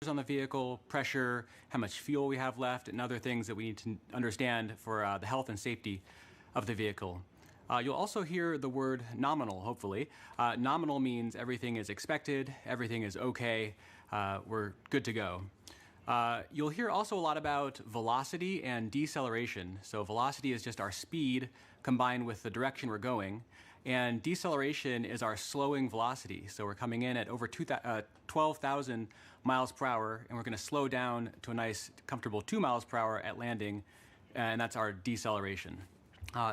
on the vehicle, pressure, how much fuel we have left, and other things that we need to understand for the health and safety of the vehicle. You'll also hear the word nominal, hopefully. Nominal means everything is expected, everything is okay, we're good to go. You'll hear also a lot about velocity and deceleration. So velocity is just our speed combined with the direction we're going. And deceleration is our slowing velocity. So we're coming in at over 12,000 miles per hour, and we're going to slow down to a nice, comfortable 2 miles per hour at landing, and that's our deceleration.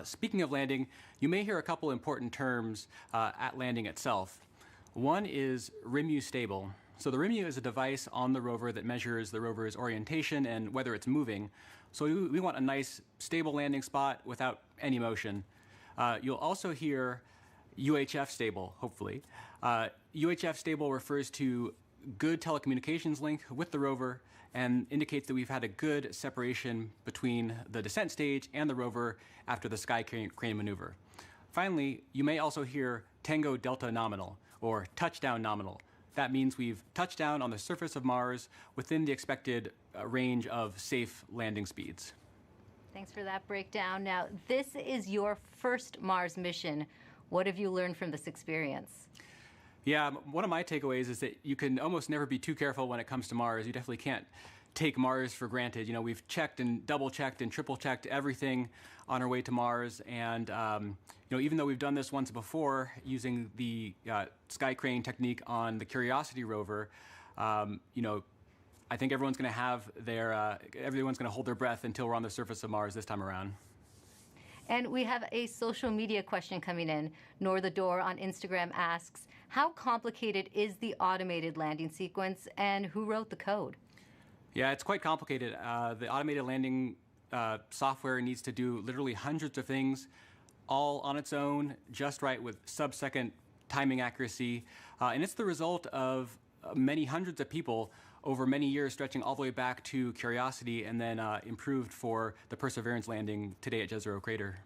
Speaking of landing, you may hear a couple important terms at landing itself. One is RIMU stable. So the RIMU is a device on the rover that measures the rover's orientation and whether it's moving. So we want a nice, stable landing spot without any motion. You'll also hear UHF stable, hopefully. UHF stable refers to good telecommunications link with the rover and indicates that we've had a good separation between the descent stage and the rover after the sky crane maneuver. Finally, you may also hear Tango Delta nominal or touchdown nominal. That means we've touched down on the surface of Mars within the expected range of safe landing speeds. Thanks for that breakdown. Now, this is your first Mars mission. What have you learned from this experience? Yeah, one of my takeaways is that you can almost never be too careful when it comes to Mars. You definitely can't take Mars for granted. You know, we've checked and double-checked and triple-checked everything on our way to Mars. And, you know, even though we've done this once before using the sky crane technique on the Curiosity rover, you know, I think everyone's going to have everyone's going to hold their breath until we're on the surface of Mars this time around. And we have a social media question coming in. Nor the Door on Instagram asks, how complicated is the automated landing sequence and who wrote the code? Yeah, it's quite complicated. The automated landing software needs to do literally hundreds of things all on its own, just right with sub-second timing accuracy. And it's the result of many hundreds of people over many years, stretching all the way back to Curiosity and then improved for the Perseverance landing today at Jezero Crater.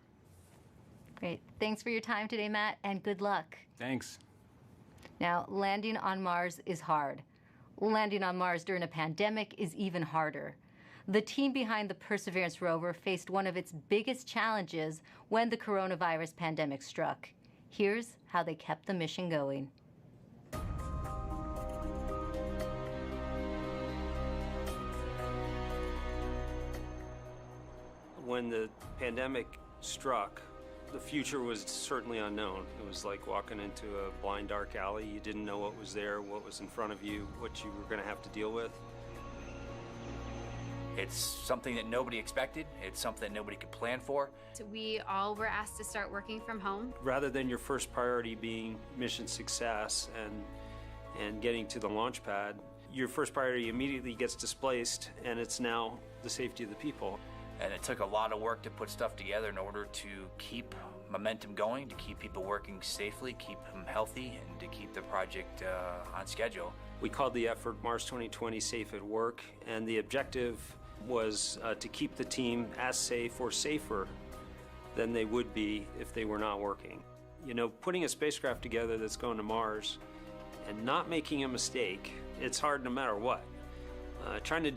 Great. Thanks for your time today, Matt, and good luck. Thanks. Now, landing on Mars is hard. Landing on Mars during a pandemic is even harder. The team behind the Perseverance rover faced one of its biggest challenges when the coronavirus pandemic struck. Here's how they kept the mission going. When the pandemic struck, the future was certainly unknown. It was like walking into a blind, dark alley. You didn't know what was there, what was in front of you, what you were going to have to deal with. It's something that nobody expected. It's something nobody could plan for. So we all were asked to start working from home. Rather than your first priority being mission success and getting to the launch pad, your first priority immediately gets displaced, and it's now the safety of the people. And it took a lot of work to put stuff together in order to keep momentum going, to keep people working safely, keep them healthy, and to keep the project on schedule. We called the effort Mars 2020 Safe at Work, and the objective was to keep the team as safe or safer than they would be if they were not working. You know, putting a spacecraft together that's going to Mars and not making a mistake, it's hard no matter what. Trying to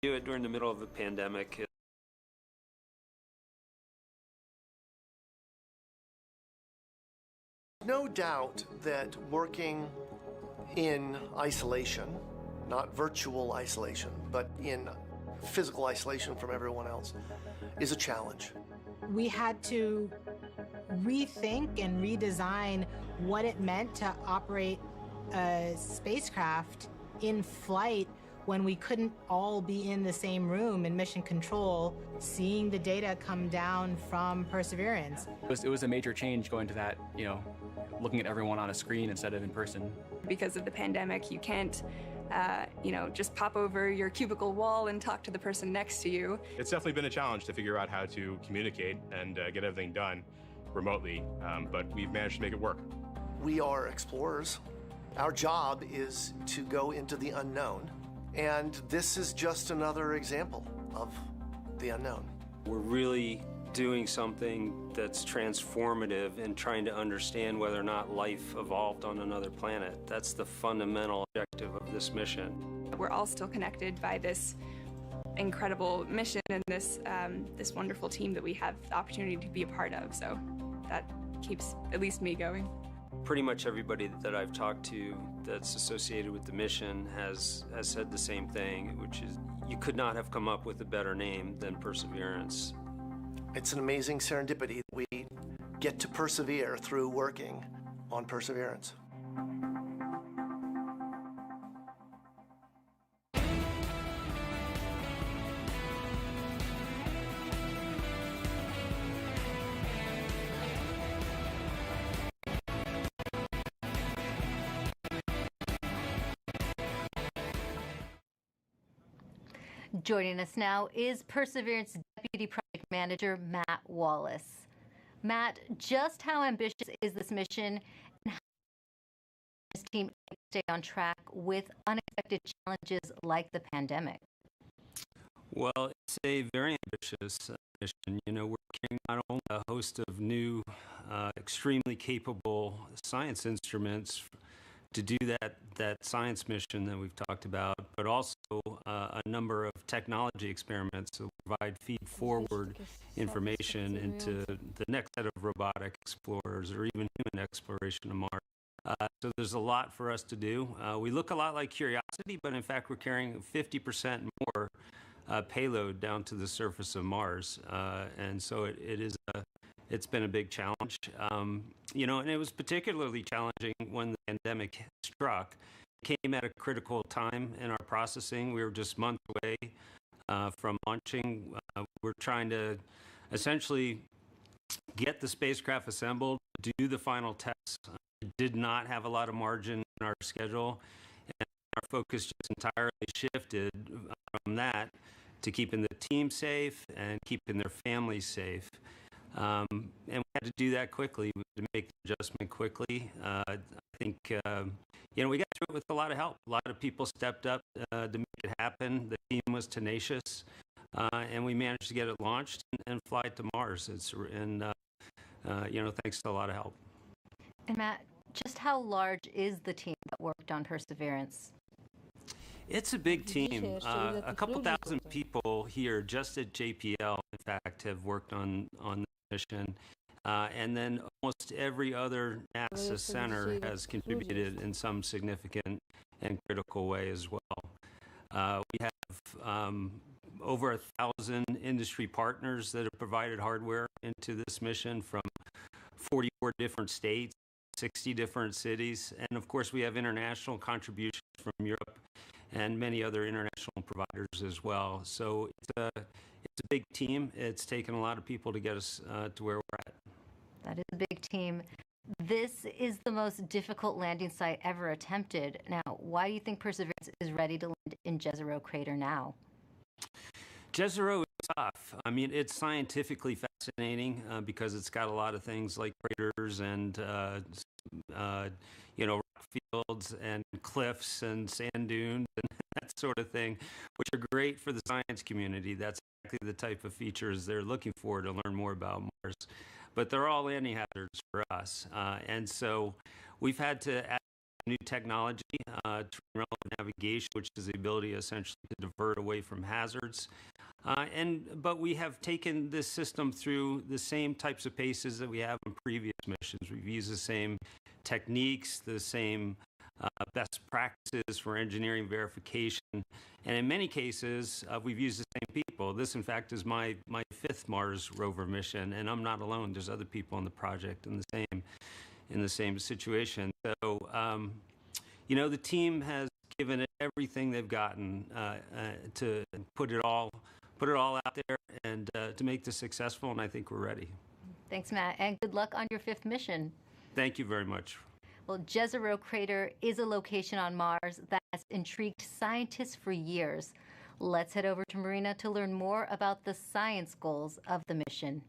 do it during the middle of the pandemic. No doubt that working in isolation, not virtual isolation, but in physical isolation from everyone else, is a challenge. We had to rethink and redesign what it meant to operate a spacecraft in flight when we couldn't all be in the same room in mission control, seeing the data come down from Perseverance. It was a major change going to that, you know, looking at everyone on a screen instead of in person. Because of the pandemic, you can't, you know, just pop over your cubicle wall and talk to the person next to you. It's definitely been a challenge to figure out how to communicate and get everything done remotely, but we've managed to make it work. We are explorers. Our job is to go into the unknown And this is just another example of the unknown. We're really doing something that's transformative and trying to understand whether or not life evolved on another planet. That's the fundamental objective of this mission. We're all still connected by this incredible mission and this wonderful team that we have the opportunity to be a part of. So that keeps at least me going. Pretty much everybody that I've talked to that's associated with the mission has said the same thing, which is you could not have come up with a better name than Perseverance. It's an amazing serendipity that we get to persevere through working on Perseverance. Joining us now is Perseverance Deputy Project Manager Matt Wallace. Matt, just how ambitious is this mission, and how does this team stay on track with unexpected challenges like the pandemic? Well, it's a very ambitious mission. You know, we're carrying not only a host of new, extremely capable science instruments to do that science mission that we've talked about, but also a number of technology experiments that provide feed-forward information into the next set of robotic explorers or even human exploration of Mars. So there's a lot for us to do. We look a lot like Curiosity, but in fact we're carrying 50% more payload down to the surface of Mars, and so it's been a big challenge. You know, and it was particularly challenging when the pandemic struck. It came at a critical time in our processing. We were just months away from launching. We're trying to essentially get the spacecraft assembled, do the final tests. It did not have a lot of margin in our schedule, and our focus just entirely shifted from that to keeping the team safe and keeping their families safe. And we had to do that quickly, to make the adjustment quickly. I think, you know, we got through it with a lot of help. A lot of people stepped up to make it happen. The team was tenacious, and we managed to get it launched and fly it to Mars. You know, thanks to a lot of help. And Matt, just how large is the team that worked on Perseverance? It's a big team. A couple thousand people here just at JPL, in fact, have worked on the mission. And then almost every other NASA center has contributed in some significant and critical way as well. We have over 1,000 industry partners that have provided hardware into this mission from 44 different states, 60 different cities, and of course we have international contributions from Europe and many other international providers as well. So it's a big team. It's taken a lot of people to get us to where we're at. That is a big team. This is the most difficult landing site ever attempted. Now, why do you think Perseverance is ready to land in Jezero Crater now? Jezero is tough. I mean, it's scientifically fascinating because it's got a lot of things like craters and you know, rock fields and cliffs and sand dunes and that sort of thing, which are great for the science community. That's exactly the type of features they're looking for to learn more about Mars. But they're all landing hazards for us. And so we've had to add new technology, relevant navigation, which is the ability essentially to divert away from hazards. But we have taken this system through the same types of paces that we have in previous missions. We've used the same techniques, the same best practices for engineering verification, and in many cases, we've used the same people. This, in fact, is my fifth Mars rover mission, and I'm not alone. There's other people on the project in the same situation. So, you know, the team has given it everything they've gotten to put it all out there and to make this successful, and I think we're ready. Thanks, Matt, and good luck on your fifth mission. Thank you very much. Well, Jezero Crater is a location on Mars that has intrigued scientists for years. Let's head over to Marina to learn more about the science goals of the mission.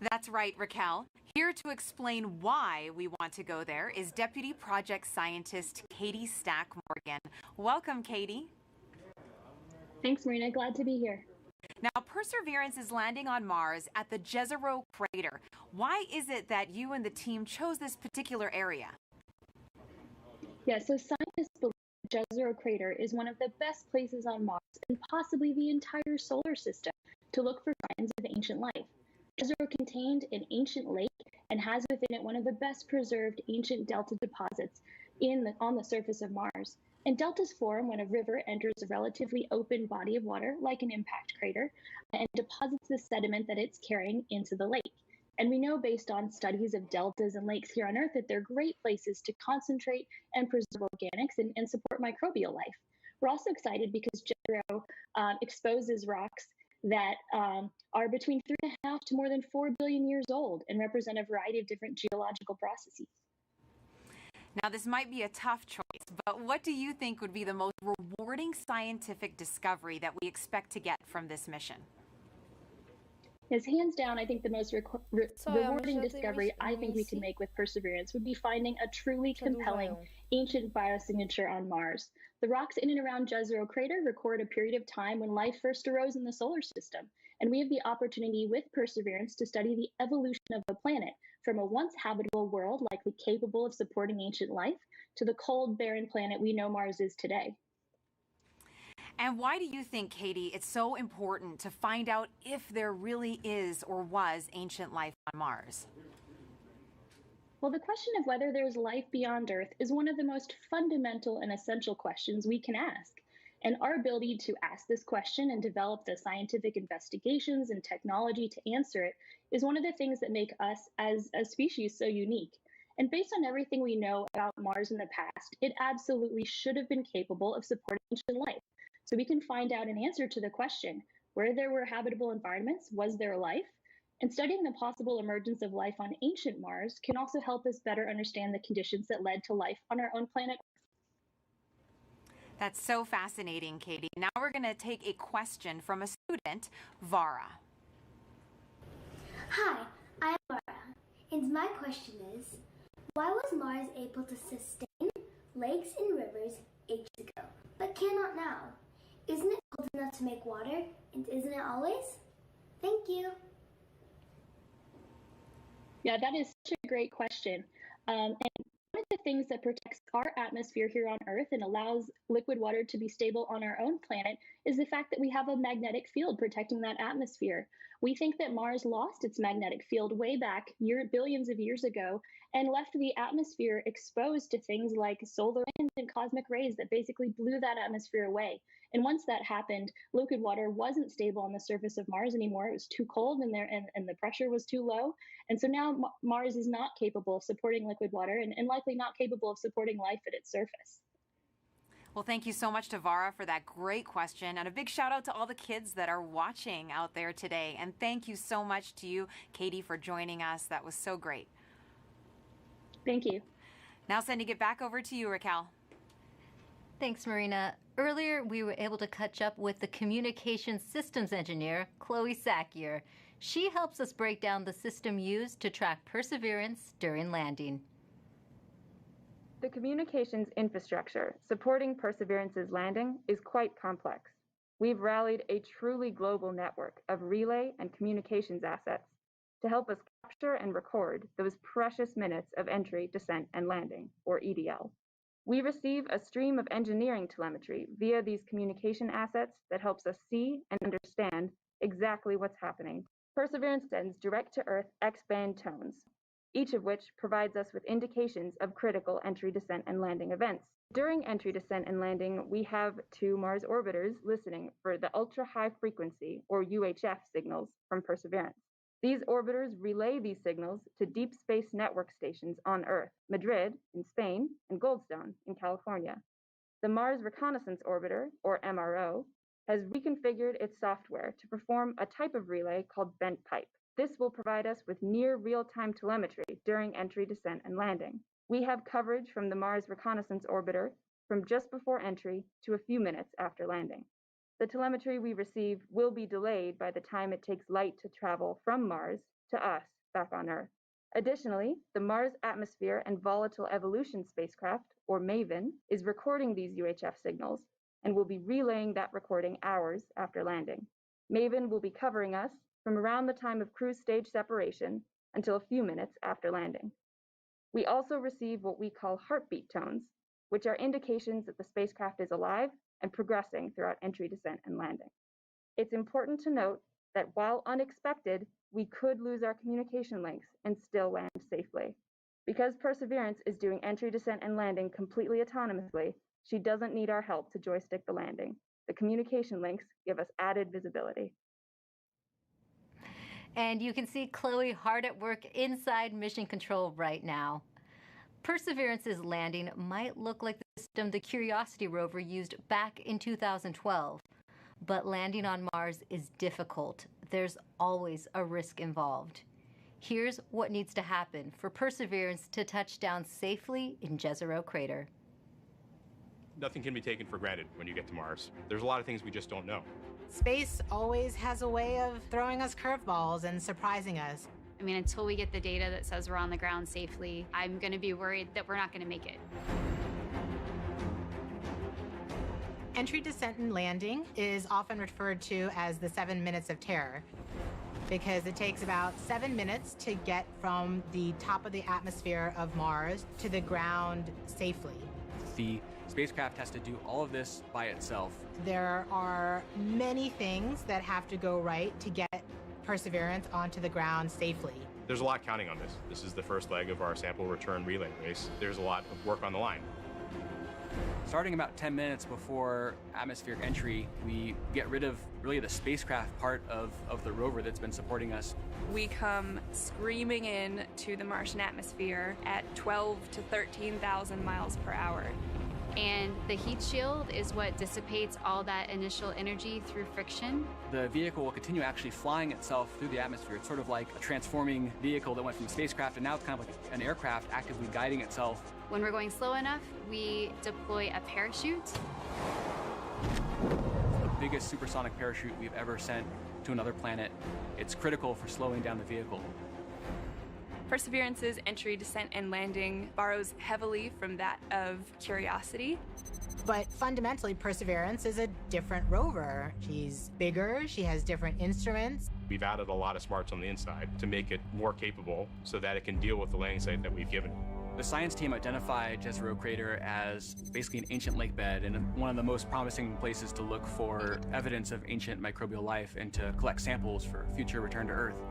That's right, Raquel. Here to explain why we want to go there is Deputy Project Scientist Katie Stack Morgan. Welcome, Katie. Thanks, Marina. Glad to be here. Now, Perseverance is landing on Mars at the Jezero crater. Why is it that you and the team chose this particular area? Yeah, so scientists believe the Jezero crater is one of the best places on Mars and possibly the entire solar system to look for signs of ancient life. Jezero contained an ancient lake and has within it one of the best preserved ancient delta deposits on the surface of Mars. And deltas form when a river enters a relatively open body of water, like an impact crater, and deposits the sediment that it's carrying into the lake. And we know based on studies of deltas and lakes here on Earth that they're great places to concentrate and preserve organics and support microbial life. We're also excited because Jezero exposes rocks that are between 3.5 to more than 4 billion years old and represent a variety of different geological processes. Now, this might be a tough choice, but what do you think would be the most rewarding scientific discovery that we expect to get from this mission? Yes, hands down, I think the most rewarding discovery I think we can make with Perseverance would be finding a truly compelling ancient biosignature on Mars. The rocks in and around Jezero crater record a period of time when life first arose in the solar system, and we have the opportunity with Perseverance to study the evolution of the planet from a once habitable world likely capable of supporting ancient life to the cold, barren planet we know Mars is today. And why do you think, Katie, it's so important to find out if there really is or was ancient life on Mars? Well, the question of whether there's life beyond Earth is one of the most fundamental and essential questions we can ask. And our ability to ask this question and develop the scientific investigations and technology to answer it is one of the things that make us as a species so unique. And based on everything we know about Mars in the past, it absolutely should have been capable of supporting ancient life. So we can find out an answer to the question, where there were habitable environments, was there life? And studying the possible emergence of life on ancient Mars can also help us better understand the conditions that led to life on our own planet. That's so fascinating, Katie. Now we're going to take a question from a student, Vara. Hi, I'm Vara, and my question is, why was Mars able to sustain lakes and rivers ages ago, but cannot now? Isn't it cold enough to make water, and isn't it always? Thank you. Yeah, that is such a great question. And one of the things that protects our atmosphere here on Earth and allows liquid water to be stable on our own planet is the fact that we have a magnetic field protecting that atmosphere. We think that Mars lost its magnetic field way back billions of years ago and left the atmosphere exposed to things like solar winds and cosmic rays that basically blew that atmosphere away. And once that happened, liquid water wasn't stable on the surface of Mars anymore. It was too cold and the pressure was too low. And so now Mars is not capable of supporting liquid water and likely not capable of supporting life at its surface. Well, thank you so much to Vara for that great question. And a big shout out to all the kids that are watching out there today. And thank you so much to you, Katie, for joining us. That was so great. Thank you. Now sending it back over to you, Raquel. Thanks, Marina. Earlier, we were able to catch up with the communications systems engineer, Chloe Sakier. She helps us break down the system used to track Perseverance during landing. The communications infrastructure supporting Perseverance's landing is quite complex. We've rallied a truly global network of relay and communications assets to help us capture and record those precious minutes of entry, descent, and landing, or EDL. We receive a stream of engineering telemetry via these communication assets that helps us see and understand exactly what's happening. Perseverance sends direct-to-Earth X-band tones, each of which provides us with indications of critical entry, descent, and landing events. During entry, descent, and landing, we have 2 Mars orbiters listening for the ultra-high frequency, or UHF, signals from Perseverance. These orbiters relay these signals to deep space network stations on Earth, Madrid in Spain, and Goldstone in California. The Mars Reconnaissance Orbiter, or MRO, has reconfigured its software to perform a type of relay called bent pipe. This will provide us with near real-time telemetry during entry, descent, and landing. We have coverage from the Mars Reconnaissance Orbiter from just before entry to a few minutes after landing. The telemetry we receive will be delayed by the time it takes light to travel from Mars to us back on Earth. Additionally, the Mars Atmosphere and Volatile Evolution spacecraft, or MAVEN, is recording these UHF signals and will be relaying that recording hours after landing. MAVEN will be covering us from around the time of cruise stage separation until a few minutes after landing. We also receive what we call heartbeat tones, which are indications that the spacecraft is alive and progressing throughout entry, descent, and landing. It's important to note that while unexpected, we could lose our communication links and still land safely. Because Perseverance is doing entry, descent, and landing completely autonomously, she doesn't need our help to joystick the landing. The communication links give us added visibility. And you can see Chloe hard at work inside Mission Control right now. Perseverance's landing might look like the system the Curiosity rover used back in 2012. But landing on Mars is difficult. There's always a risk involved. Here's what needs to happen for Perseverance to touch down safely in Jezero Crater. Nothing can be taken for granted when you get to Mars. There's a lot of things we just don't know. Space always has a way of throwing us curveballs and surprising us. I mean, until we get the data that says we're on the ground safely, I'm going to be worried that we're not going to make it. Entry, descent, and landing is often referred to as the 7 minutes of terror because it takes about 7 minutes to get from the top of the atmosphere of Mars to the ground safely. The spacecraft has to do all of this by itself. There are many things that have to go right to get Perseverance onto the ground safely. There's a lot counting on this. This is the first leg of our sample return relay race. There's a lot of work on the line. Starting about 10 minutes before atmospheric entry, we get rid of really the spacecraft part of the rover that's been supporting us. We come screaming in to the Martian atmosphere at 12 to 13,000 miles per hour. And the heat shield is what dissipates all that initial energy through friction. The vehicle will continue actually flying itself through the atmosphere. It's sort of like a transforming vehicle that went from a spacecraft, and now it's kind of like an aircraft actively guiding itself. When we're going slow enough, we deploy a parachute. The biggest supersonic parachute we've ever sent to another planet. It's critical for slowing down the vehicle. Perseverance's entry, descent, and landing borrows heavily from that of Curiosity. But fundamentally, Perseverance is a different rover. She's bigger, she has different instruments. We've added a lot of smarts on the inside to make it more capable so that it can deal with the landing site that we've given. The science team identified Jezero Crater as basically an ancient lake bed and one of the most promising places to look for evidence of ancient microbial life and to collect samples for future return to Earth.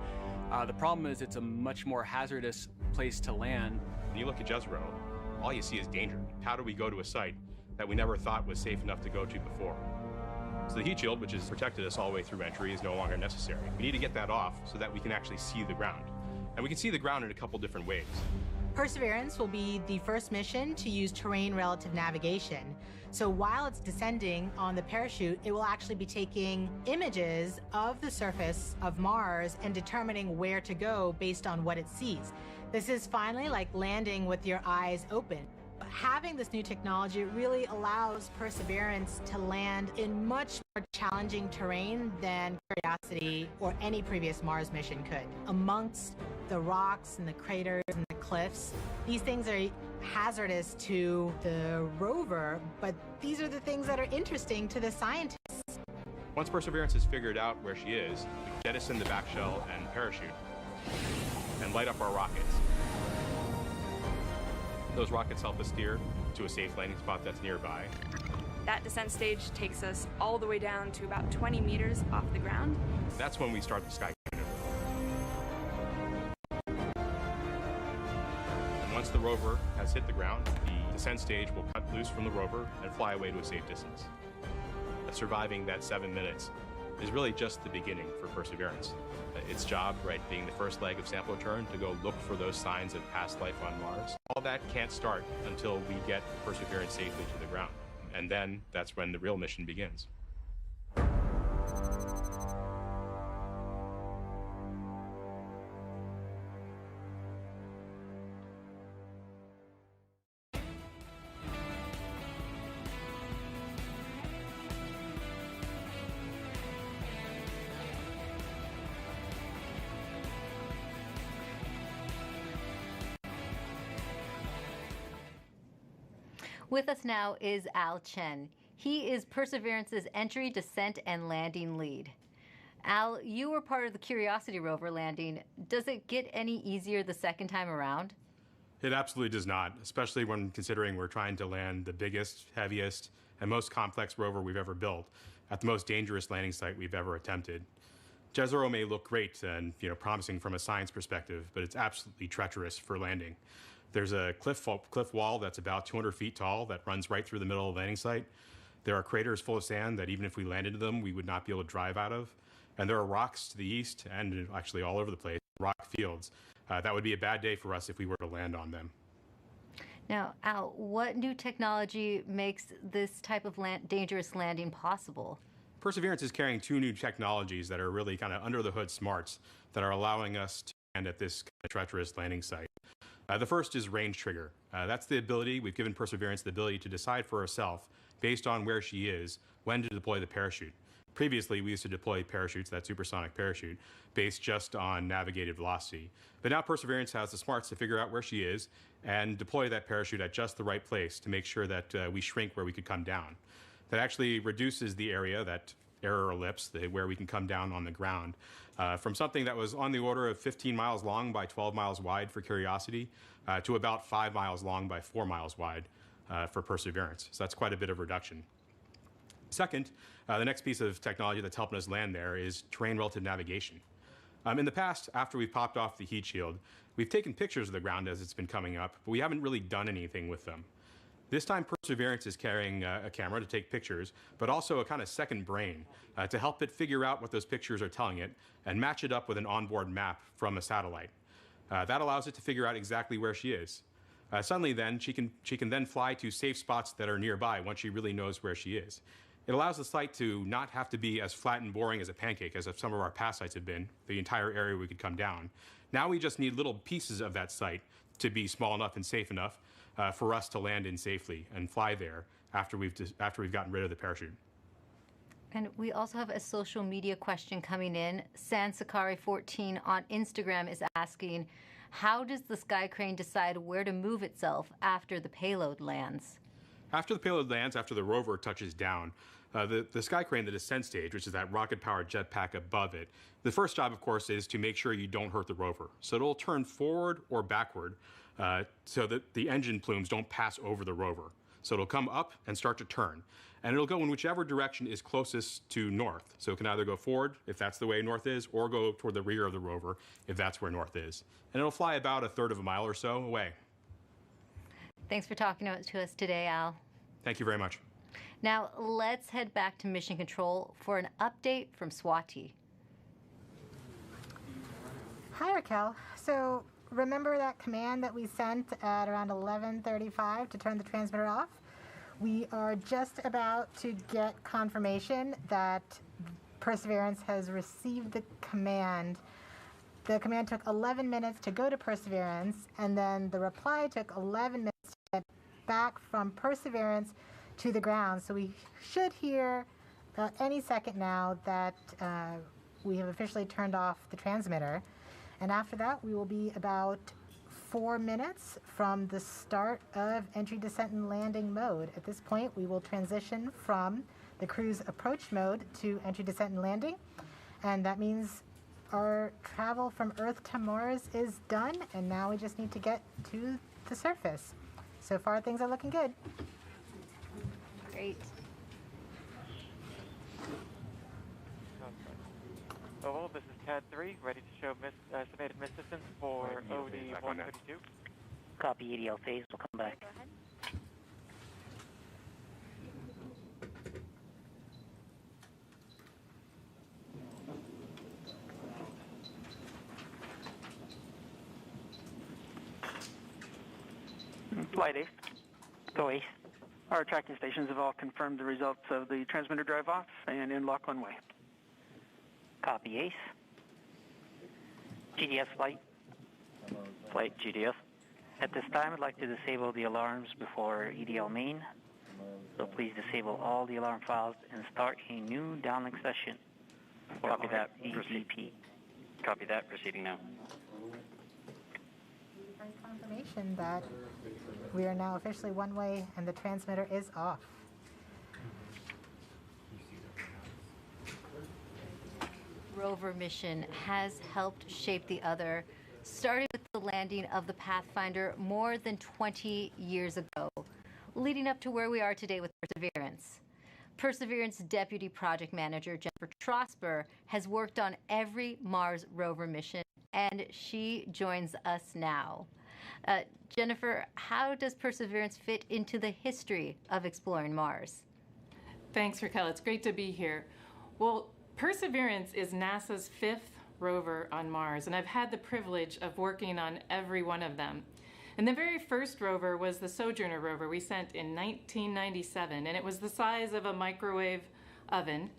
The problem is it's a much more hazardous place to land. When you look at Jezero, all you see is danger. How do we go to a site that we never thought was safe enough to go to before? So the heat shield, which has protected us all the way through entry, is no longer necessary. We need to get that off so that we can actually see the ground. And we can see the ground in a couple different ways. Perseverance will be the first mission to use terrain relative navigation. So while it's descending on the parachute, it will actually be taking images of the surface of Mars and determining where to go based on what it sees. This is finally like landing with your eyes open. Having this new technology really allows Perseverance to land in much more challenging terrain than Curiosity or any previous Mars mission could. Amongst the rocks and the craters and the cliffs, these things are hazardous to the rover, but these are the things that are interesting to the scientists. Once Perseverance has figured out where she is, we jettison the back shell and parachute and light up our rockets. Those rockets help us steer to a safe landing spot that's nearby. That descent stage takes us all the way down to about 20 meters off the ground. That's when we start the sky maneuver. And once the rover has hit the ground, the descent stage will cut loose from the rover and fly away to a safe distance. Surviving that 7 minutes is really just the beginning for Perseverance. Its job, right, being the first leg of sample return, to go look for those signs of past life on Mars. All that can't start until we get Perseverance safely to the ground. And then that's when the real mission begins. With us now is Al Chen. He is Perseverance's entry, descent, and landing lead. Al, you were part of the Curiosity rover landing. Does it get any easier the second time around? It absolutely does not, especially when considering we're trying to land the biggest, heaviest, and most complex rover we've ever built at the most dangerous landing site we've ever attempted. Jezero may look great and promising from a science perspective, but it's absolutely treacherous for landing. There's a cliff wall that's about 200 feet tall that runs right through the middle of the landing site. There are craters full of sand that even if we landed in them, we would not be able to drive out of. And there are rocks to the east and actually all over the place, rock fields. That would be a bad day for us if we were to land on them. Now, Al, what new technology makes this type of dangerous landing possible? Perseverance is carrying two new technologies that are really kind of under the hood smarts that are allowing us to land at this kind of treacherous landing site. The first is range trigger. That's the ability, we've given Perseverance the ability to decide for herself, based on where she is, when to deploy the parachute. Previously, we used to deploy parachutes, that supersonic parachute, based just on navigated velocity. But now Perseverance has the smarts to figure out where she is and deploy that parachute at just the right place to make sure that we shrink where we could come down. That actually reduces the area, that error ellipse, where we can come down on the ground, from something that was on the order of 15 miles long by 12 miles wide for Curiosity to about 5 miles long by 4 miles wide for Perseverance. So that's quite a bit of reduction. Second, the next piece of technology that's helping us land there is terrain relative navigation. In the past, after we've popped off the heat shield, we've taken pictures of the ground as it's been coming up, but we haven't really done anything with them. This time, Perseverance is carrying a camera to take pictures, but also a kind of second brain to help it figure out what those pictures are telling it and match it up with an onboard map from a satellite. That allows it to figure out exactly where she is. Suddenly then, she can then fly to safe spots that are nearby once she really knows where she is. It allows the site to not have to be as flat and boring as a pancake as some of our past sites have been, the entire area we could come down. Now we just need little pieces of that site to be small enough and safe enough for us to land in safely and fly there after we've gotten rid of the parachute. And we also have a social media question coming in. Sansakari14 on Instagram is asking, how does the Sky Crane decide where to move itself after the payload lands? After the payload lands, after the rover touches down, the Sky Crane, the descent stage, which is that rocket-powered jetpack above it, the first job, of course, is to make sure you don't hurt the rover. So it'll turn forward or backward so that the engine plumes don't pass over the rover. So it'll come up and start to turn. And it'll go in whichever direction is closest to north. So it can either go forward, if that's the way north is, or go toward the rear of the rover, if that's where north is. And it'll fly about a third of a mile or so away. Thanks for talking to us today, Al. Thank you very much. Now, let's head back to Mission Control for an update from Swati. Hi, Raquel. So remember that command that we sent at around 11:35 to turn the transmitter off? We are just about to get confirmation that Perseverance has received the command. The command took 11 minutes to go to Perseverance, and then the reply took 11 minutes to get back from Perseverance to the ground. So we should hear any second now that we have officially turned off the transmitter. And after that, we will be about 4 minutes from the start of entry, descent, and landing mode. At this point, we will transition from the cruise approach mode to entry, descent, and landing. And that means our travel from Earth to Mars is done, and now we just need to get to the surface. So far, things are looking good. Great. Hello, this is CAD 3, ready to show estimated miss distance for OD 132. Copy, EDL phase, we'll come back. Go ahead. Flight Ace. Go Ace. Our tracking stations have all confirmed the results of the transmitter drive off and in lock one way. Copy, Ace. GDS flight. Flight GDS. At this time, I'd like to disable the alarms before EDL main. So please disable all the alarm files and start a new downlink session. Copy that. EDP. Copy that. Proceeding now. Great confirmation that we are now officially one way and the transmitter is off. Rover mission has helped shape the other, starting with the landing of the Pathfinder more than 20 years ago, leading up to where we are today with Perseverance. Perseverance Deputy Project Manager Jennifer Trosper has worked on every Mars rover mission, and she joins us now. Jennifer, how does Perseverance fit into the history of exploring Mars? Thanks, Raquel. It's great to be here. Well, Perseverance is NASA's 5th rover on Mars, and I've had the privilege of working on every one of them. And the very first rover was the Sojourner rover we sent in 1997, and it was the size of a microwave oven.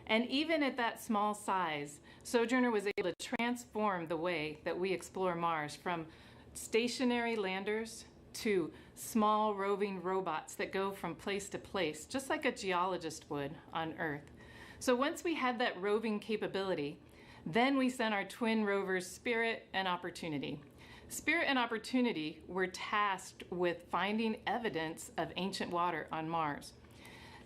And even at that small size, Sojourner was able to transform the way that we explore Mars, from stationary landers to small roving robots that go from place to place, just like a geologist would on Earth. So once we had that roving capability, then we sent our twin rovers Spirit and Opportunity. Spirit and Opportunity were tasked with finding evidence of ancient water on Mars.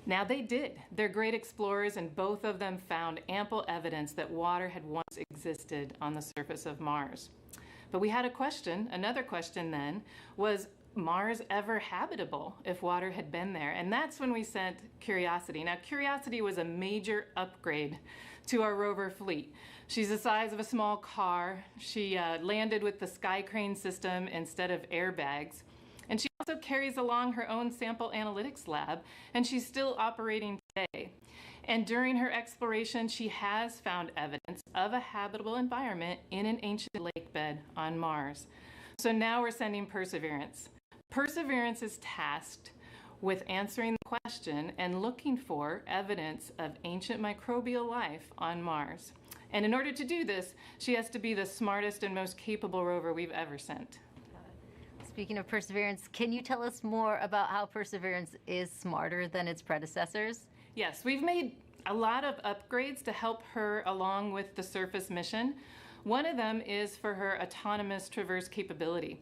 Now they did. They're great explorers, and both of them found ample evidence that water had once existed on the surface of Mars. But we had a question. Another question then was, Mars ever habitable if water had been there? And that's when we sent Curiosity. Now, Curiosity was a major upgrade to our rover fleet. She's the size of a small car. She landed with the Sky Crane system instead of airbags. And she also carries along her own sample analytics lab, and she's still operating today. And during her exploration, she has found evidence of a habitable environment in an ancient lake bed on Mars. So now we're sending Perseverance. Perseverance is tasked with answering the question and looking for evidence of ancient microbial life on Mars. And in order to do this, she has to be the smartest and most capable rover we've ever sent. Speaking of Perseverance, can you tell us more about how Perseverance is smarter than its predecessors? Yes, we've made a lot of upgrades to help her along with the surface mission. One of them is for her autonomous traverse capability.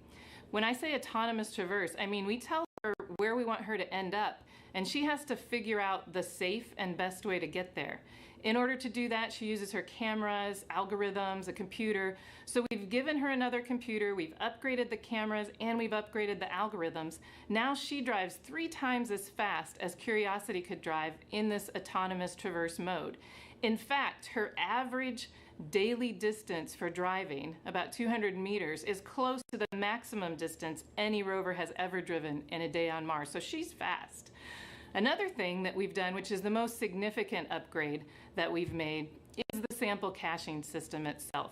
When I say autonomous traverse, I mean we tell her where we want her to end up, and she has to figure out the safe and best way to get there. In order to do that, she uses her cameras, algorithms, a computer. So we've given her another computer, we've upgraded the cameras, and we've upgraded the algorithms. Now she drives 3 times as fast as Curiosity could drive in this autonomous traverse mode. In fact, her average daily distance for driving, about 200 meters, is close to the maximum distance any rover has ever driven in a day on Mars. So she's fast. Another thing that we've done, which is the most significant upgrade that we've made, is the sample caching system itself.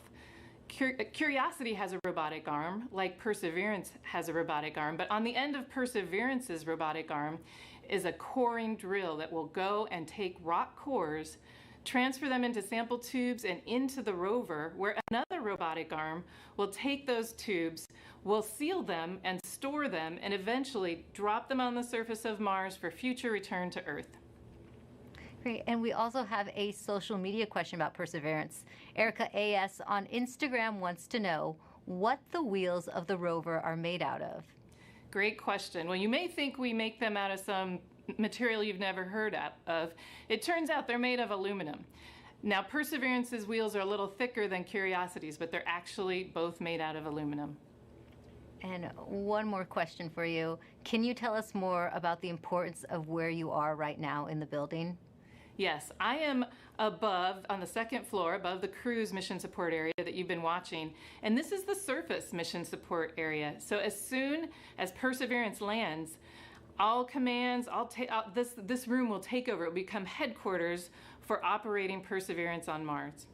Curiosity has a robotic arm, like Perseverance has a robotic arm, but on the end of Perseverance's robotic arm is a coring drill that will go and take rock cores, transfer them into sample tubes and into the rover, where another robotic arm will take those tubes, will seal them and store them, and eventually drop them on the surface of Mars for future return to Earth. Great. And we also have a social media question about Perseverance. Erica AS on Instagram wants to know what the wheels of the rover are made out of. Great question. Well, you may think we make them out of some material you've never heard of. It turns out they're made of aluminum. Now, Perseverance's wheels are a little thicker than Curiosity's, but they're actually both made out of aluminum. And one more question for you. Can you tell us more about the importance of where you are right now in the building? Yes, I am above, on the 2nd floor, above the cruise mission support area that you've been watching. And this is the surface mission support area. So as soon as Perseverance lands, all commands, this room will take over. It will become headquarters for operating Perseverance on Mars.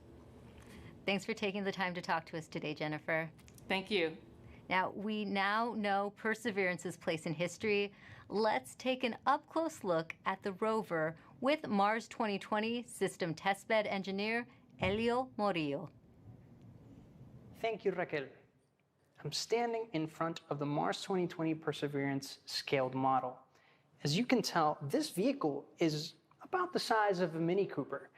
Thanks for taking the time to talk to us today, Jennifer. Thank you. Now, we now know Perseverance's place in history. Let's take an up-close look at the rover with Mars 2020 System Testbed Engineer Elio Morillo. Thank you, Raquel. I'm standing in front of the Mars 2020 Perseverance scaled model. As you can tell, this vehicle is about the size of a Mini Cooper.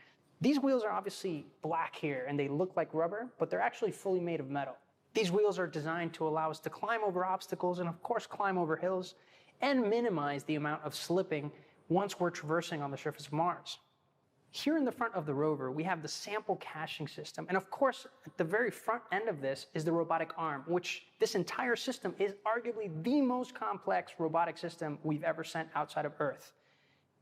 These wheels are obviously black here and they look like rubber, but they're actually fully made of metal. These wheels are designed to allow us to climb over obstacles and, of course, climb over hills and minimize the amount of slipping once we're traversing on the surface of Mars. Here in the front of the rover, we have the sample caching system. And of course, at the very front end of this is the robotic arm, which this entire system is arguably the most complex robotic system we've ever sent outside of Earth.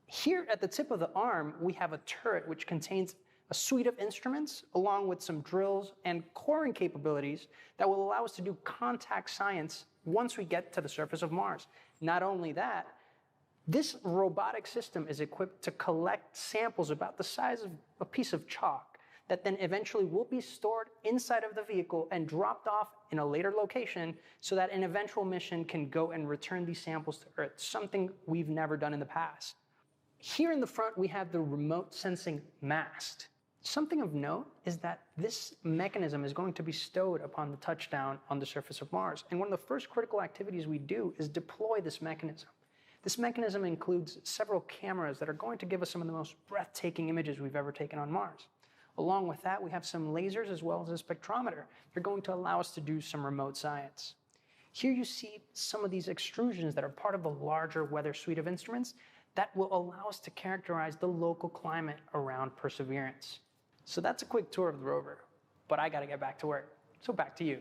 Here at the tip of the arm, we have a turret which contains a suite of instruments along with some drills and coring capabilities that will allow us to do contact science once we get to the surface of Mars. Not only that, this robotic system is equipped to collect samples about the size of a piece of chalk that then eventually will be stored inside of the vehicle and dropped off in a later location so that an eventual mission can go and return these samples to Earth, something we've never done in the past. Here in the front, we have the remote sensing mast. Something of note is that this mechanism is going to be stowed upon the touchdown on the surface of Mars. And one of the first critical activities we do is deploy this mechanism. This mechanism includes several cameras that are going to give us some of the most breathtaking images we've ever taken on Mars. Along with that, we have some lasers as well as a spectrometer. They're going to allow us to do some remote science. Here you see some of these extrusions that are part of the larger weather suite of instruments that will allow us to characterize the local climate around Perseverance. So that's a quick tour of the rover, but I gotta get back to work. So back to you.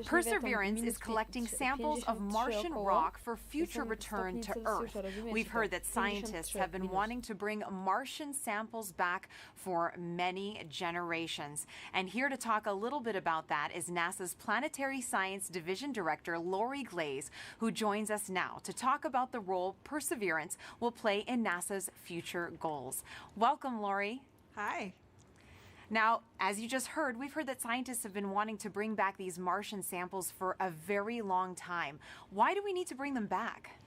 Perseverance is collecting samples of Martian rock for future return to Earth. We've heard that scientists have been wanting to bring Martian samples back for many generations. And here to talk a little bit about that is NASA's Planetary Science Division Director, Lori Glaze, who joins us now to talk about the role Perseverance will play in NASA's future goals. Welcome, Lori. Hi. Now, as you just heard, we've heard that scientists have been wanting to bring back these Martian samples for a very long time. Why do we need to bring them back?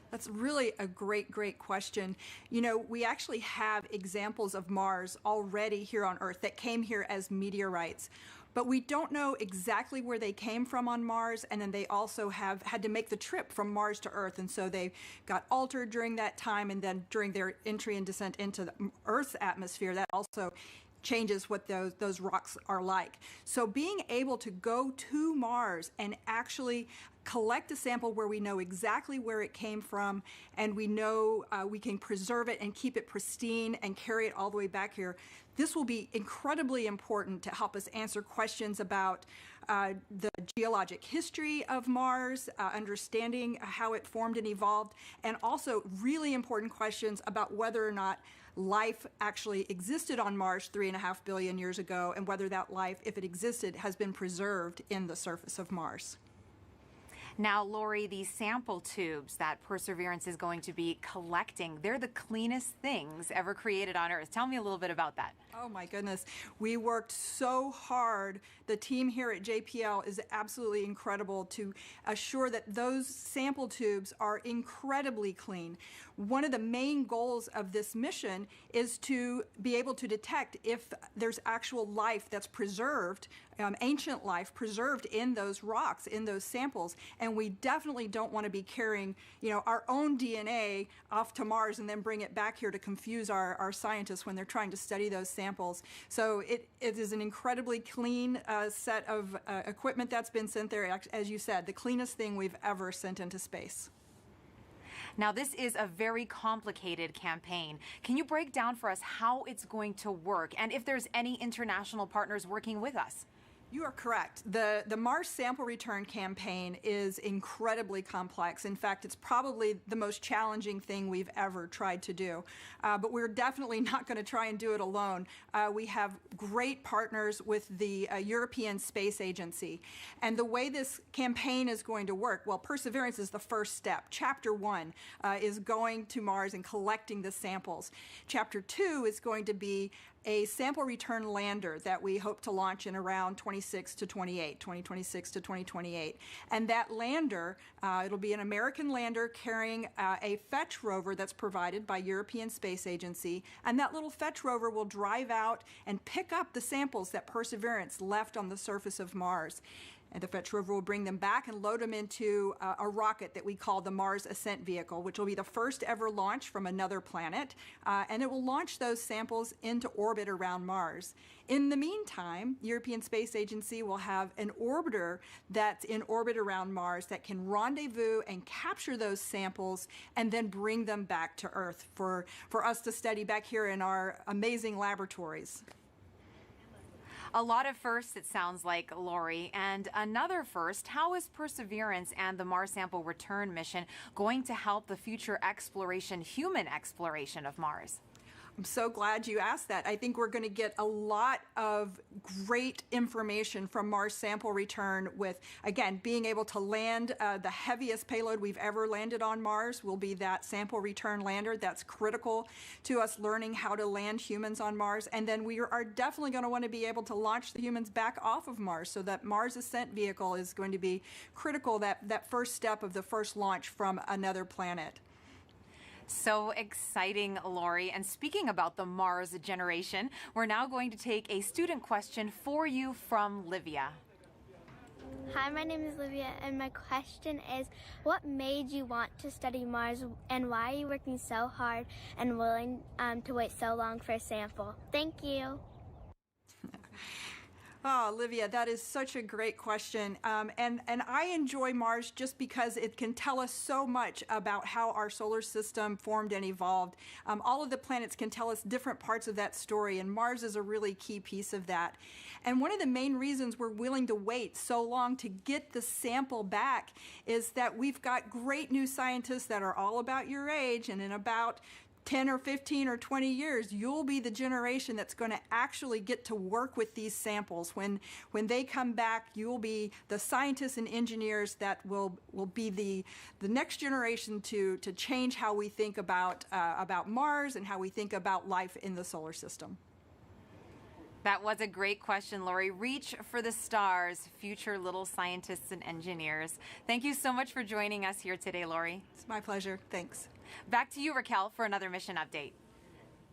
That's really a great question. You know, we actually have examples of Mars already here on Earth that came here as meteorites. But we don't know exactly where they came from on Mars, and then they also have had to make the trip from Mars to Earth, and so they got altered during that time, and then during their entry and descent into the Earth's atmosphere, that also changes what those rocks are like. So being able to go to Mars and actually collect a sample where we know exactly where it came from, and we know we can preserve it and keep it pristine and carry it all the way back here, this will be incredibly important to help us answer questions about the geologic history of Mars, understanding how it formed and evolved, and also really important questions about whether or not life actually existed on Mars 3.5 billion years ago, and whether that life, if it existed, has been preserved in the surface of Mars. Now, Lori, these sample tubes that Perseverance is going to be collecting, they're the cleanest things ever created on Earth. Tell me a little bit about that. Oh my goodness. We worked so hard. The team here at JPL is absolutely incredible to assure that those sample tubes are incredibly clean. One of the main goals of this mission is to be able to detect if there's actual life that's preserved, ancient life preserved in those rocks, in those samples. And we definitely don't want to be carrying, our own DNA off to Mars and then bring it back here to confuse our scientists when they're trying to study those samples. So it is an incredibly clean set of equipment that's been sent there. As you said, the cleanest thing we've ever sent into space. Now, this is a very complicated campaign. Can you break down for us how it's going to work and if there's any international partners working with us? You are correct. The Mars sample return campaign is incredibly complex. In fact, it's probably the most challenging thing we've ever tried to do. But we're definitely not going to try and do it alone. We have great partners with the European Space Agency. And the way this campaign is going to work, well, Perseverance is the first step. Chapter 1 is going to Mars and collecting the samples. Chapter 2 is going to be a sample return lander that we hope to launch in around 2026 to 2028. And that lander, it'll be an American lander carrying a fetch rover that's provided by European Space Agency. And that little fetch rover will drive out and pick up the samples that Perseverance left on the surface of Mars. And the fetch rover will bring them back and load them into a rocket that we call the Mars Ascent Vehicle, which will be the first ever launch from another planet. And it will launch those samples into orbit around Mars. In the meantime, the European Space Agency will have an orbiter that's in orbit around Mars that can rendezvous and capture those samples and then bring them back to Earth for us to study back here in our amazing laboratories. A lot of firsts, it sounds like, Lori. And another first, how is Perseverance and the Mars Sample Return mission going to help the future exploration, human exploration of Mars? I'm so glad you asked that. I think we're going to get a lot of great information from Mars Sample Return with, again, being able to land the heaviest payload we've ever landed on Mars will be that Sample Return lander. That's critical to us learning how to land humans on Mars. And then we are definitely going to want to be able to launch the humans back off of Mars. So that Mars Ascent Vehicle is going to be critical, that first step of the first launch from another planet. So exciting, Lori. And speaking about the Mars generation, we're now going to take a student question for you from Livia. Hi, my name is Livia, and my question is, what made you want to study Mars, and why are you working so hard and willing to wait so long for a sample? Thank you. Oh, Olivia, that is such a great question. And I enjoy Mars just because it can tell us so much about how our solar system formed and evolved. All of the planets can tell us different parts of that story, and Mars is a really key piece of that. And one of the main reasons we're willing to wait so long to get the sample back is that we've got great new scientists that are all about your age, and in about 10 or 15 or 20 years, you'll be the generation that's going to actually get to work with these samples. When they come back, you'll be the scientists and engineers that will be the next generation to change how we think about Mars and how we think about life in the solar system. That was a great question, Lori. Reach for the stars, future little scientists and engineers. Thank you so much for joining us here today, Lori. It's my pleasure. Thanks. Back to you, Raquel, for another mission update.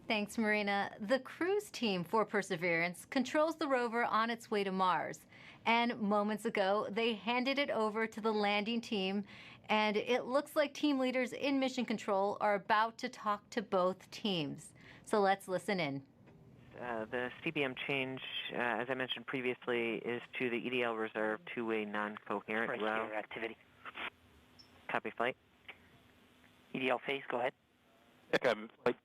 Thanks, Marina. The cruise team for Perseverance controls the rover on its way to Mars. And moments ago, they handed it over to the landing team, and it looks like team leaders in mission control are about to talk to both teams. So let's listen in. The CBM change, as I mentioned previously, is to the EDL reserve two-way non-coherent route. Activity. Copy flight. EDL phase, go ahead. Flight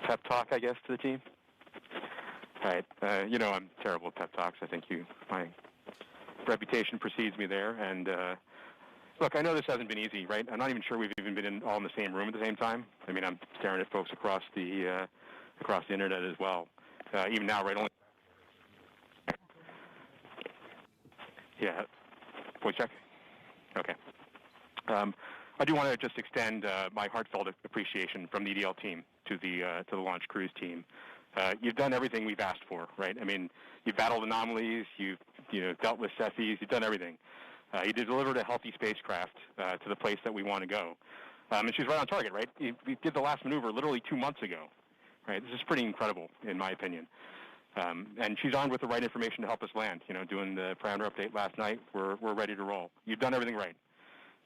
pep talk, I guess, to the team. All right. I'm terrible at pep talks. I think my reputation precedes me there. And look, I know this hasn't been easy, right? I'm not even sure we've even been all in the same room at the same time. I mean, I'm staring at folks across the internet as well. Even now, right? Yeah. Voice check. Okay. I do want to just extend my heartfelt appreciation from the EDL team to the launch cruise team. You've done everything we've asked for, right? I mean, you've battled anomalies, you've dealt with Cepheids, you've done everything. You delivered a healthy spacecraft to the place that we want to go, and she's right on target, right? We did the last maneuver literally 2 months ago, right? This is pretty incredible, in my opinion. And she's armed with the right information to help us land. Doing the parameter update last night, we're ready to roll. You've done everything right.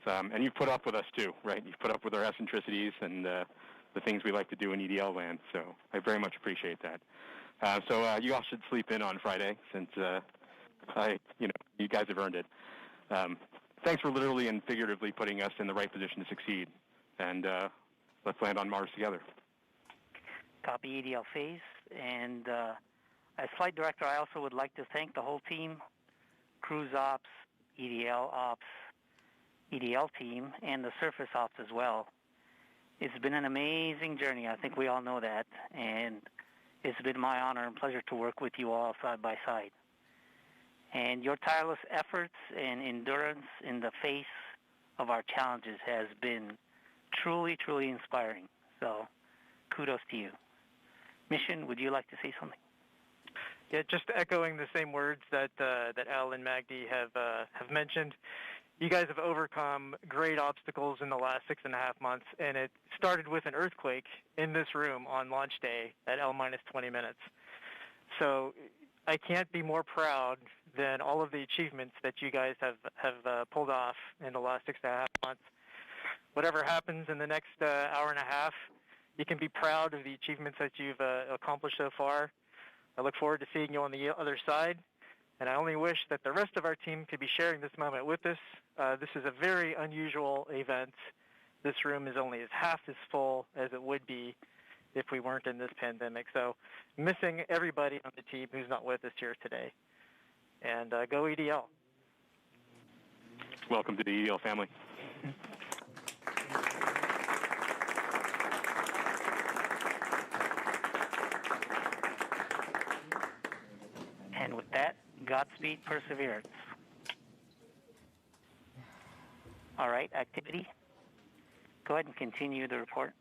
And you've put up with us too, right? You've put up with our eccentricities and the things we like to do in EDL land. So I very much appreciate that. So you all should sleep in on Friday, since you guys have earned it. Thanks for literally and figuratively putting us in the right position to succeed. And let's land on Mars together. Copy EDL phase. And as flight director, I also would like to thank the whole team, cruise ops, EDL ops, EDL team, and the surface ops as well. It's been an amazing journey. I think we all know that. And it's been my honor and pleasure to work with you all side by side. And your tireless efforts and endurance in the face of our challenges has been truly, truly inspiring. So kudos to you. Mission, would you like to say something? Yeah, just echoing the same words that Al and Magdi have mentioned. You guys have overcome great obstacles in the last 6.5 months, and it started with an earthquake in this room on launch day at L-20 minutes. So I can't be more proud than all of the achievements that you guys have pulled off in the last 6.5 months. Whatever happens in the next hour and a half, you can be proud of the achievements that you've accomplished so far. I look forward to seeing you on the other side, and I only wish that the rest of our team could be sharing this moment with us. This is a very unusual event. This room is only half as full as it would be if we weren't in this pandemic. So missing everybody on the team who's not with us here today. And go EDL. Welcome to the EDL family. And with that, Godspeed Perseverance. All right, activity. Go ahead and continue the report.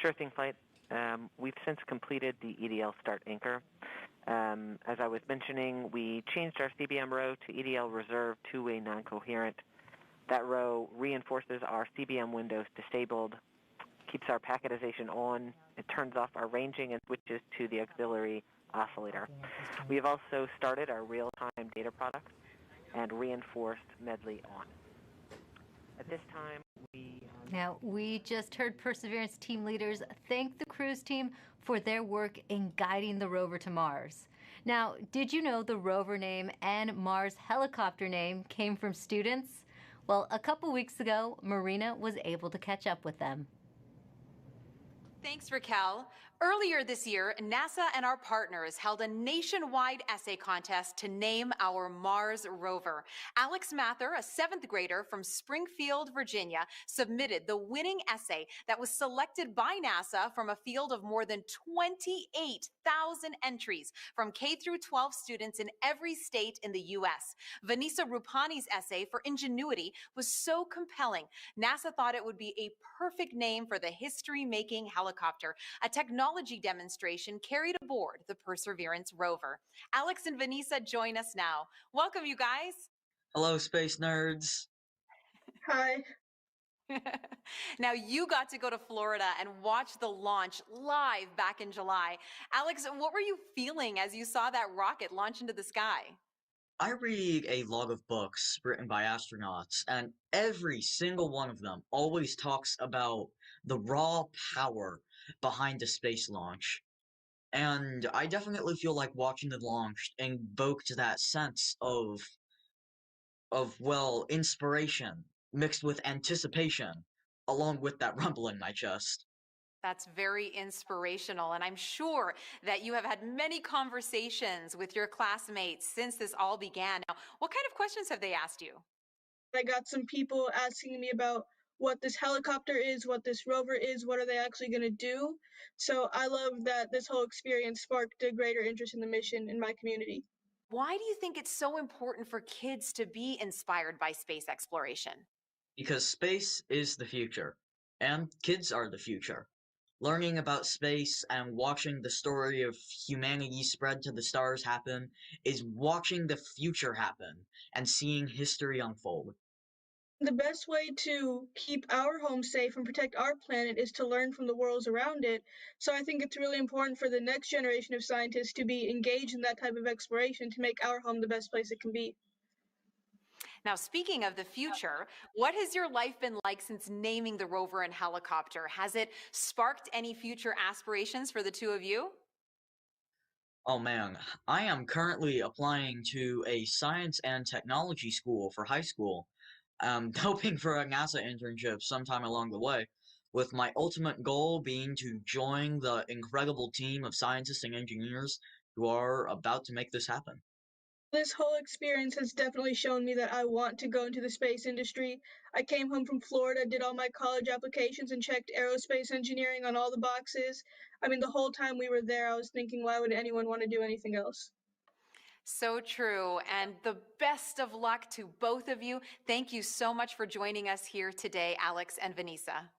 Sure thing, Flight. We've since completed the EDL start anchor. As I was mentioning, we changed our CBM row to EDL reserve two-way non-coherent. That row reinforces our CBM windows disabled, keeps our packetization on, it turns off our ranging and switches to the auxiliary oscillator. We have also started our real-time data product and reinforced Medley on. At this time, we just heard Perseverance team leaders thank the cruise team for their work in guiding the rover to Mars. Now, did you know the rover name and Mars helicopter name came from students? Well, a couple weeks ago, Marina was able to catch up with them. Thanks, Raquel. Earlier this year, NASA and our partners held a nationwide essay contest to name our Mars rover. Alex Mather, a 7th grader from Springfield, Virginia, submitted the winning essay that was selected by NASA from a field of more than 28,000 entries from K through 12 students in every state in the U.S. Vanessa Rupani's essay for Ingenuity was so compelling, NASA thought it would be a perfect name for the history-making helicopter, a technology demonstration carried aboard the Perseverance rover. Alex and Vanessa join us now. Welcome, you guys. Hello, space nerds. Hi. Now, you got to go to Florida and watch the launch live back in July. Alex, what were you feeling as you saw that rocket launch into the sky? I read a lot of books written by astronauts, and every single one of them always talks about the raw power behind a space launch. And I definitely feel like watching the launch invoked that sense of inspiration mixed with anticipation, along with that rumble in my chest. That's very inspirational, and I'm sure that you have had many conversations with your classmates since this all began. Now, what kind of questions have they asked you? I got some people asking me about what this helicopter is, what this rover is, what are they actually going to do. So I love that this whole experience sparked a greater interest in the mission in my community. Why do you think it's so important for kids to be inspired by space exploration? Because space is the future, and kids are the future. Learning about space and watching the story of humanity spread to the stars happen is watching the future happen and seeing history unfold. The best way to keep our home safe and protect our planet is to learn from the worlds around it. So I think it's really important for the next generation of scientists to be engaged in that type of exploration to make our home the best place it can be. Now, speaking of the future, what has your life been like since naming the rover and helicopter? Has it sparked any future aspirations for the two of you? Oh man, I am currently applying to a science and technology school for high school. I'm hoping for a NASA internship sometime along the way, with my ultimate goal being to join the incredible team of scientists and engineers who are about to make this happen. This whole experience has definitely shown me that I want to go into the space industry. I came home from Florida, did all my college applications, and checked aerospace engineering on all the boxes. I mean, the whole time we were there, I was thinking, why would anyone want to do anything else? So true, and the best of luck to both of you. Thank you so much for joining us here today, Alex and Vanessa.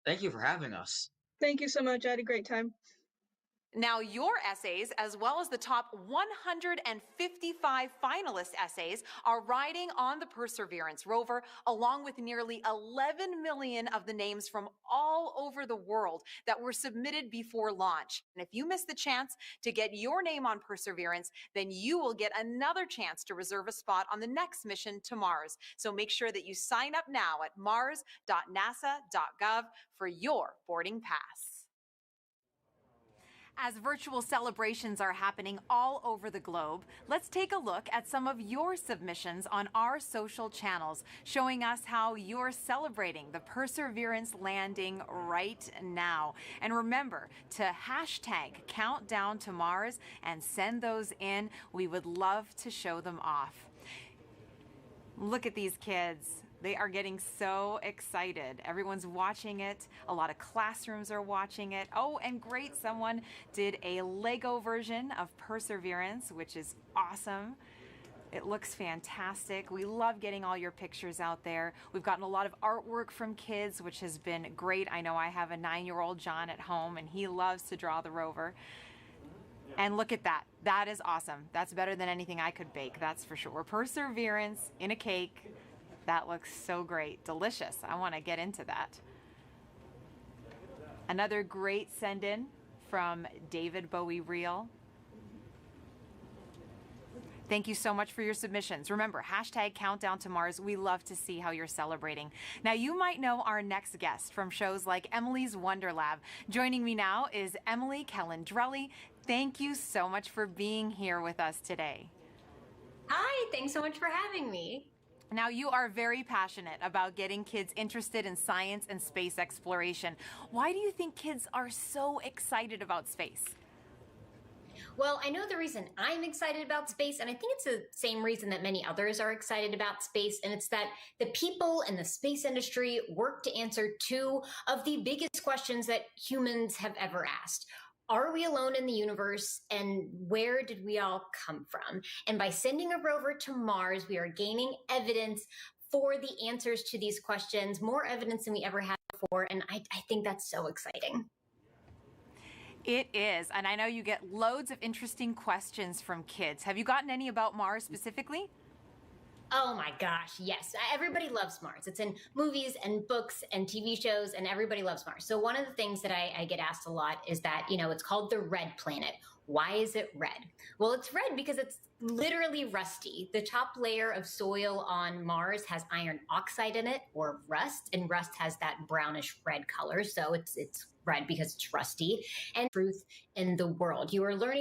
Thank you for having us. Thank you so much. I had a great time. Now, your essays, as well as the top 155 finalist essays, are riding on the Perseverance rover, along with nearly 11 million of the names from all over the world that were submitted before launch. And if you miss the chance to get your name on Perseverance, then you will get another chance to reserve a spot on the next mission to Mars. So make sure that you sign up now at mars.nasa.gov for your boarding pass. As virtual celebrations are happening all over the globe, let's take a look at some of your submissions on our social channels, showing us how you're celebrating the Perseverance landing right now. And remember to hashtag Countdown to Mars and send those in. We would love to show them off. Look at these kids. They are getting so excited. Everyone's watching it. A lot of classrooms are watching it. Oh, and great, someone did a Lego version of Perseverance, which is awesome. It looks fantastic. We love getting all your pictures out there. We've gotten a lot of artwork from kids, which has been great. I know I have a 9-year-old John at home, and he loves to draw the rover. And look at that. That is awesome. That's better than anything I could bake, that's for sure. Perseverance in a cake. That looks so great. Delicious. I want to get into that. Another great send-in from David Bowie Reel. Thank you so much for your submissions. Remember, hashtag Countdown to Mars. We love to see how you're celebrating. Now, you might know our next guest from shows like Emily's Wonder Lab. Joining me now is Emily Calandrelli. Thank you so much for being here with us today. Hi, thanks so much for having me. Now, you are very passionate about getting kids interested in science and space exploration. Why do you think kids are so excited about space? Well, I know the reason I'm excited about space, and I think it's the same reason that many others are excited about space, and it's that the people in the space industry work to answer two of the biggest questions that humans have ever asked. Are we alone in the universe, and where did we all come from? And by sending a rover to Mars, we are gaining evidence for the answers to these questions, more evidence than we ever had before, and I think that's so exciting. It is, and I know you get loads of interesting questions from kids. Have you gotten any about Mars specifically? Oh my gosh, yes. Everybody loves Mars. It's in movies and books and TV shows, and everybody loves Mars. So one of the things that I get asked a lot is that, it's called the red planet. Why is it red? Well, it's red because it's literally rusty. The top layer of soil on Mars has iron oxide in it, or rust, and rust has that brownish red color. So it's red because it's rusty. And truth in the world. You are learning